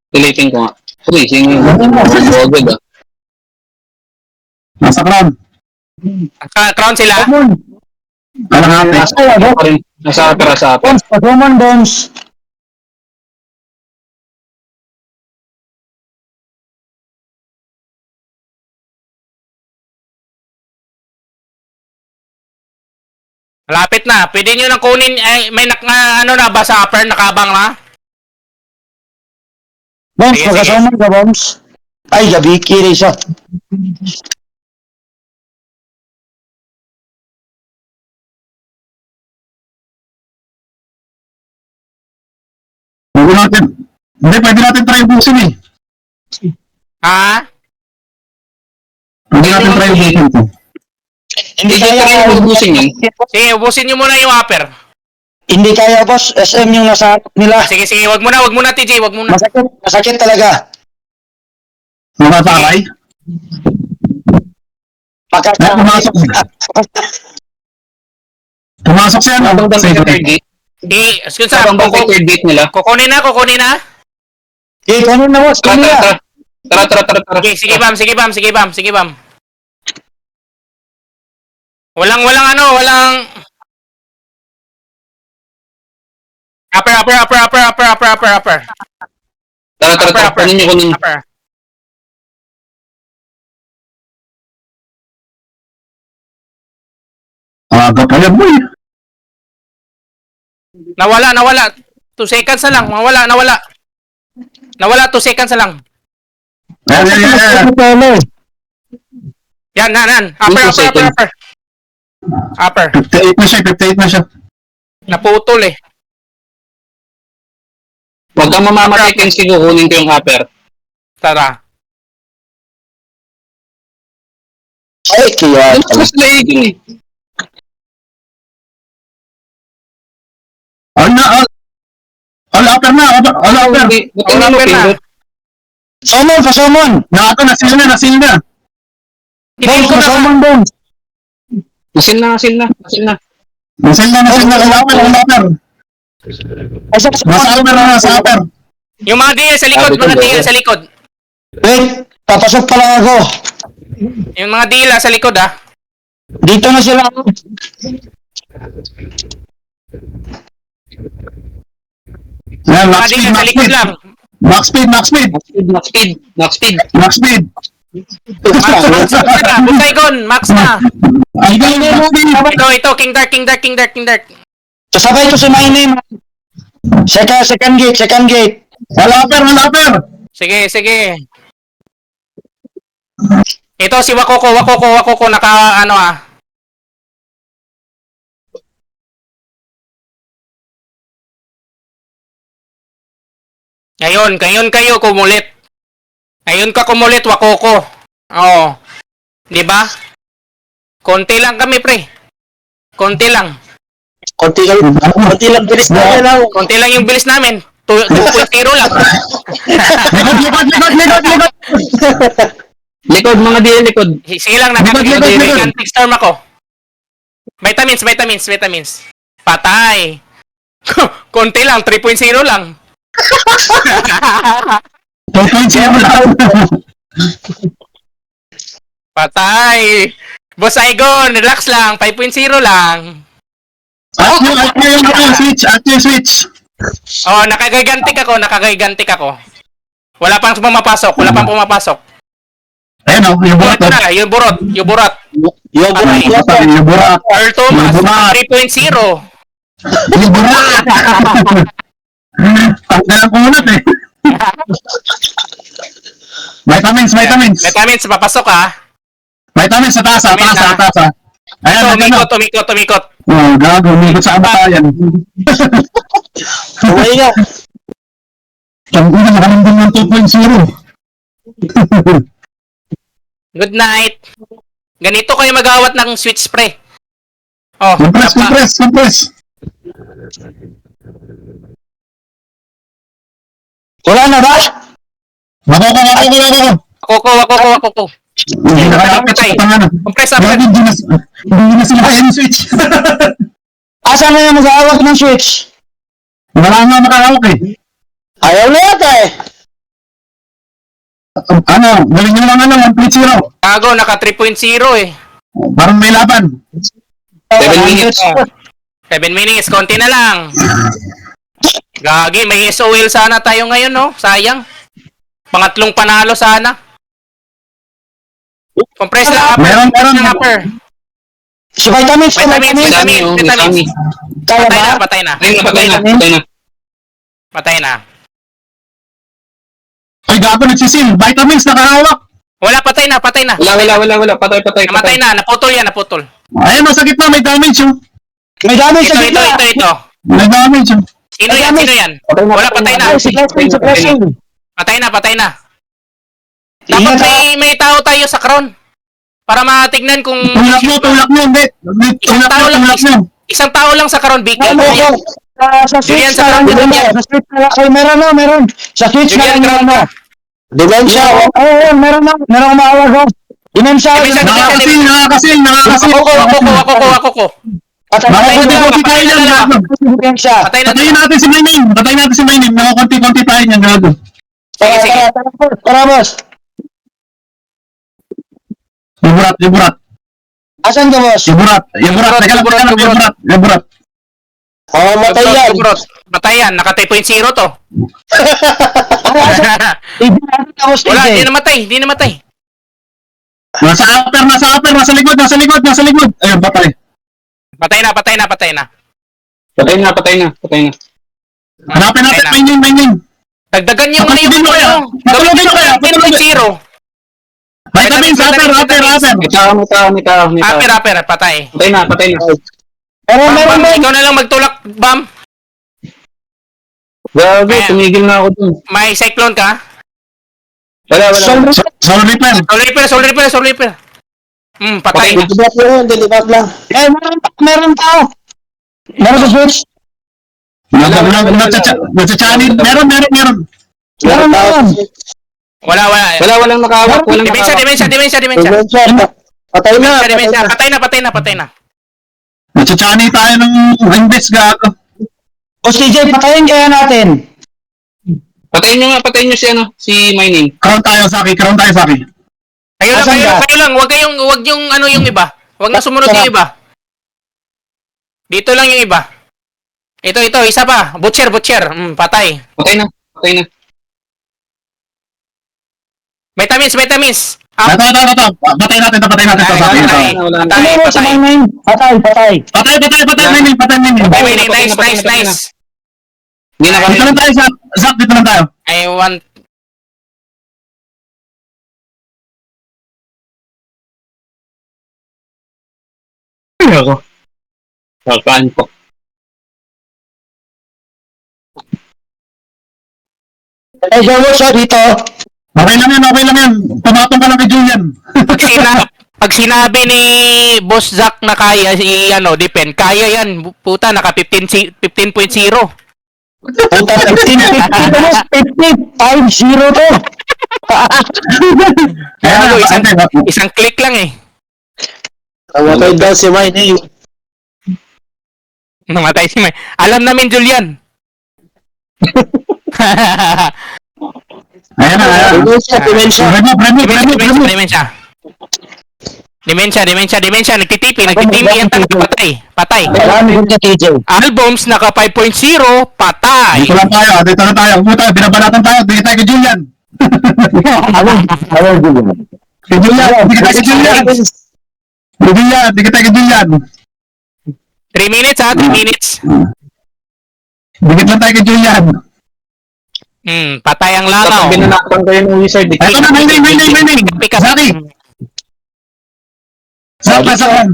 Pilitin ko nga. Uy, singin mo. Agad ah. Nasa crown. Crown sila. Kalahati. Nasa upper, nasa upper. Pagkuman, Bones. Malapit na. Pwede nyo nang kunin. Ay, may ano na ba sa upper nakabang na? Bones, Sige, pagkasuman ka, Bones. Ay, gabi, kiri siya. Pwede natin. Hindi, pwede natin try ubusin eh. Ha? Pwede natin try ubusin to. Hindi Hindi kaya, kaya ubusin yan. Sige, ubusin nyo muna yung upper. hindi kaya, boss. SM yung nasa nila. Sige, sige. Wag muna, TJ. Wag muna. Masakit talaga. Makasakay? Ay, pumasok. Pumasok siya. Habang doon sa third gate. Excuse sa Habang doon sa third gate nila. kukunin na. Eh, kanin na, boss. Kanin na. Tara. Sige, sige, bam. Walang upper. Tara. Kunin. Upper. Aga pa yan, boy. Nawala. 2 seconds na lang. Nawala 2 seconds na lang. Yan. Yan. Upper. 58 na siya. Naputol eh. Huwag kang mamamatay, Kenzie, kukunin ko yung upper. Tara. Ay, kaya. Ano mas laigin eh? All upper na. Wala mo pindot. Summon, pasumon. Nasil na. Bones, pasumon, Bones. Nasil na. All upper. Ay, Nasa upper. Yung mga DL sa likod, Wait, papasok pa lang ako. Yung mga DL sa likod ah. Dito na sila. Yan, Mga DL sa likod lang. Max speed. Max speed. Saigon, max na. Ay, Ito, King Dark. Sasabay ko si my name. Second gate. All upper. Sige. Ito si Wakoko naka ano ah. Ngayon kayo kumulit. Ngayon ka kumulit, Wakoko. Oo. 'Di ba? Konti lang kami, pre. Konti lang Bilis na lang. Konti lang yung bilis namin. 2.0 lang. Likod. Mga DL, likod. Sige lang, nakaka-gigantic storm ako. Vitamins. Patay. Konti lang, 3.0 lang. 2.0 lang. Patay. Boss Saigon, relax lang, 5.0 lang. Active switch. Oh, nakagagantik ako. Wala pang pumapasok. Ayun o, yung burot. Ito na, yung burot. Yung burot. Earl Thomas, Yung burot. 3.0. Yung burot. Tanggalan ko ulit eh. Vitamins. Vitamins, papasok ah. Vitamins sa taas. Ayan, Tumikot. Oh, gago, umikot sa kamatayan. Uwi nga. Siyang una, nakalindin ng 2.0. Good night. Ganito kayo mag-awat ng switch spray. Oh, Compress. Wala na ba? Ako. Hindi nakalapit sa pangalan. Compress. Hindi na sila kaya ng switch. Asan na yung mag-aawak ng switch? Wala nga makahawak eh. Ayaw na yata eh. Ano, galing nyo lang 1.0. Gago, naka 3.0 eh. Parang may laban. 7 minutes. 7 minutes, konti na lang. Gagi, may SOL sana tayo ngayon, no? Sayang. Pangatlong panalo sana. Compress na upper. Meron. Upper. Si Vitamins, Vitamins. Dami. Kaya Patay na, ba? patay na. Patay na. Ay, gago, nagsisil. Vitamins, nakahawak. Wala, patay na. Wala. Patay. Namatay na, naputol yan, naputol. Ayan, nasa gitna, may damage yun. May damage sa gitna. Ito. May damage yun. Sino yan? Wala, patay na. Si Blessing, si Blessing. Patay na. Dapat may tao tayo sa crown. Para matignan kung Tulak nyo, hindi. Tulak nyo. isang tao lang sa crown, big. Ano ko? Sa Julian, switch sa na lang. ground, Julian. Sa switch na lang. Ay, meron. Sa switch na Julian, lang. ground. Dimensya. Oo, meron na. Meron akong maawag ko. Dimensya. Dimensya. Nakakasil. Ako ko. Nakakunti-kunti tayo niyan, gago. Dimensya. Patay na. Patayin natin si Maynim. Nakakunti-kunti tayo niyan, gago. Sige. Tara, boss. Yung burat. Asan ka, boss? Yung burat. Yung burat. Oo, matay yan. Patay yan, naka 3.0 to. Ibigay ako, Wala, Steve. di namatay. Nasa upper, nasa likod. Ayun, patay. Patay na. Patay na. Hanapin natin, Maynim. Dagdagan yung Patulogin mo kaya? Gawin Patulogin mo kaya? 3.0. Vitamins, upper. May tao. Upper, patay. Patay na. Meron. Bam, ikaw na lang magtulak, Bam. Grabe, Ayan. tumigil na ako dun. May cyclone ka? Wala. Soul repair. Soul repair. Patay. Dilibak lang. Eh, meron tao. Meron sa switch. Nagsachanin. Meron. Meron. Walang Walang nakahawak. Dimensya. Patay na. Nagsachanin tayo ng invest, gago. O CJ, patayin kaya natin. Patayin nyo si Mayning. Crown tayo, Saki. Kayo Asan ka? lang. Wag yung yung iba. Wag na sumunod yung iba. Dito lang yung iba. Ito, isa pa. Butcher. Patay. Patay na. Vitamins. Patay natin to, Saki. Patay. Ano mo sa main? Patay. Patay, Maynim. Nice. Hindi na kami. Dito lang tayo, Zak. Dito lang tayo. I want... Ako. Kakantok. Eh, gawin siya dito. Okay lang yan. Tumatong ka lang kay Julian. Pag sinabi ni Boss Zack na kaya si Depen, kaya yan. Puta, naka 15.0. Punta 15, 5-0 to. Gago, isang, Ate, isang click lang eh. Namatay daw si Mine. Namatay si May. Alam namin, Julian. Ayan na. Remove. Dimensya. Nagtitipi yan talaga. Patay. Marami ko TJ. Albums, naka 5.0, patay. Dito lang tayo. Puta, binabalatan tayo. Dito tayo kay Julian. Kay Julian. Dito tayo kay Julian. 3 minutes ha, 3 minutes. Dikit lang tayo kay Julian. Patay ang langaw. Kapag binanakpan kayo ng wizard. Ito na, Mayning. Saki. Saan?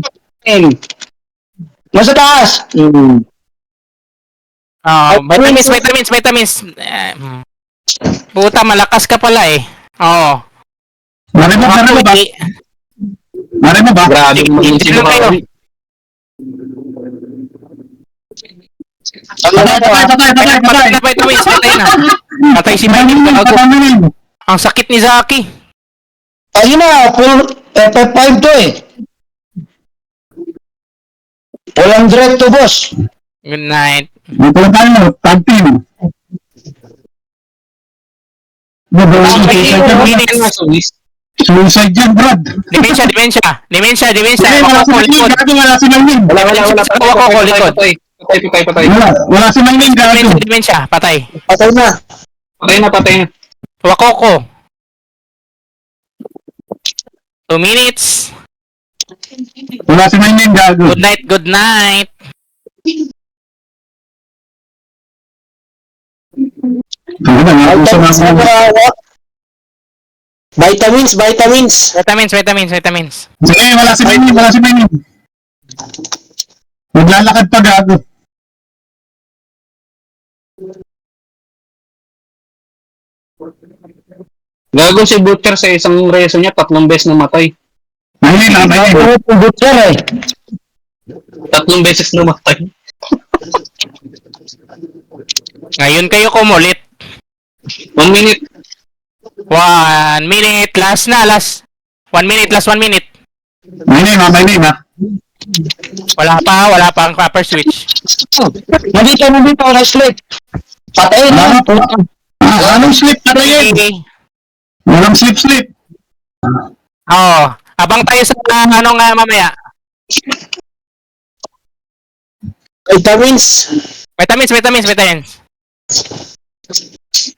Nasa taas. Vitamins. Puta, malakas ka pala eh. Oo. Marimo ba? Grabe mo yung Dito lang kayo. Patay na vitamins, patay na. Patay si Mike. Ang sakit ni Zaki. Ayun na, full FF5 to eh. Walang direct to, boss. Good night. Dito lang tayo. Tag team. Suicide yan, Brad. Dimensya. Hindi, wala si Wako ko, Mayning. likod. Gago, wala si Mayning. Wala. Wako ko, likod. Patay. Wala si Mayning, gago. Dimensya, patay. Patay na. Patay na. Wako ko. 2 minutes. Wala si Mayning, gago. Good night. Ano ba, nauso na ako. Vitamins. Vitamins. Sige, wala si Mayning. Maglalakad pa, gago. Gagawin si Butcher sa isang reso niya, 3 beses namatay. Mayning. Butcher eh. 3 beses namatay. Ngayon kayo kumulit. 1 minute. 1 minute. Last. 1 minute. Mayning, ha. Wala pa ang proper switch. Nandito, na-sleep. Patay na. Anong sleep? Patayin. Okay. Walang sleep. Abang tayo sa ano nga mamaya. Vitamins.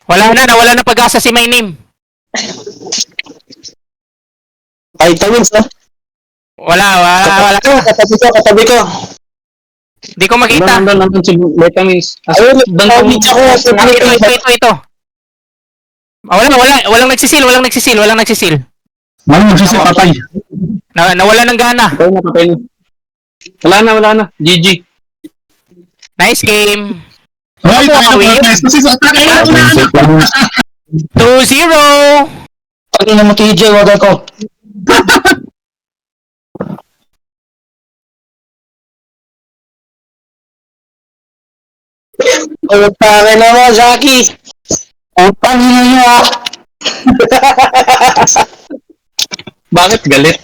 Nawala na pag-asa si my name. Vitamins, no? Wala. Katabi ko. Di ko makita. Nandun si vitamins. Ayun, vitamins ako. Ito. Walang nagsisil. Walang magsisi, patay. Nawala ng gana. Patay na. Wala na. GG. Nice game. Hoy, tayo na protest. Kasi sa akin, 2-0. Pag ina mo, TJ, wag ako. Ang pangin na mo, Zaki. Ang pangin na niyo, ah. Bakit galit?